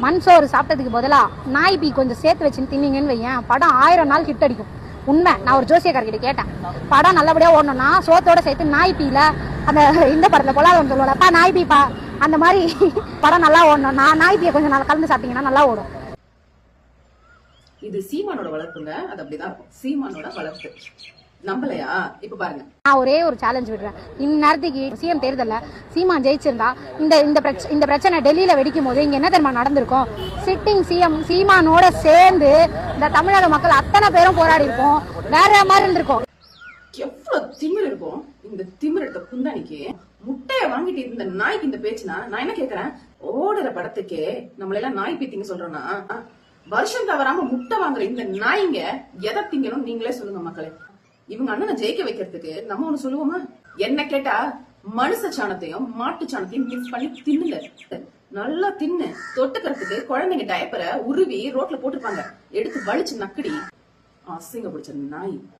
மண் சோறு சாப்பிட்டதுக்கு பதிலா நாய் பீ கொஞ்சம் சேர்த்து வச்சுன்னு தின்னீங்கன்னு வையேன், படம் 1000 நாள் ஹிட் அடிக்கும். உண்மை. நான் ஒரு ஜோசியக்காரர்கிட்ட கேட்டேன், படம் நல்லபடியா ஓடணும்னா சோத்தோட சேர்த்து நாய் பீல அந்த இந்த படத்துல கொலாதம் சொல்லுவாங்கப்பா நாய் பீப்பா, அந்த மாதிரி படம் நல்லா ஓடணும்னா நாய் பீயை கொஞ்சம் நல்லா கலந்து சாப்பிட்டீங்கன்னா நல்லா ஓடும். இது சீமானோட வளர்ப்புங்க. அது அப்படிதான் இருக்கும். சீமானோட வளர்ப்பு நம்பலையா? இப்ப பாருங்க, நான் ஒரே ஒரு சேலஞ்ச் விடுறேன். இந்நேரத்துக்கு சிஎம் தேர்தல்ல சீமான் ஜெயிச்சிருந்தா இந்த பிரச்சனை டெல்லியில வெடிக்கும் போது இங்க என்ன தெரியுமா நடந்திருக்கும்? சிட்டிங் சிஎம் சீமானோட சேர்ந்து இந்த தமிழக மக்கள் அத்தனை பேரும் போராடி இருப்போம். வேற மாதிரி இருந்திருக்கும். எவ்வளவு திமிர் இருக்கும் இந்த திமிர் எடுத்த குந்தானிக்கு. முட்டைய வாங்கிட்டு இருந்த நாய்க்கு இந்த பேச்சுனா நான் என்ன கேக்குறேன்? ஓடுற படத்துக்கே நம்மள எல்லாம் நாய் பீத்திங்க சொல்றோம்னா, வருஷம் தவறாம முட்டை வாங்குற இந்த நாய்ங்க எதை திங்கணும் நீங்களே சொல்லுங்க மக்களே. இவங்க அண்ணனை ஜெயிக்க வைக்கிறதுக்கு நம்ம ஒண்ணு சொல்லுவோமா? என்ன கேட்டா மனுஷ சாணத்தையும் மாட்டு சாணத்தையும் மிக்ஸ் பண்ணி தின்னுங்க, நல்லா தின்னு. தொட்டுக்கிறதுக்கு குழந்தைங்க டயப்பரை உருவி ரோட்ல போட்டுருப்பாங்க, எடுத்து வலிச்சு நக்கடி. அசிங்க பிடிச்ச நாய்.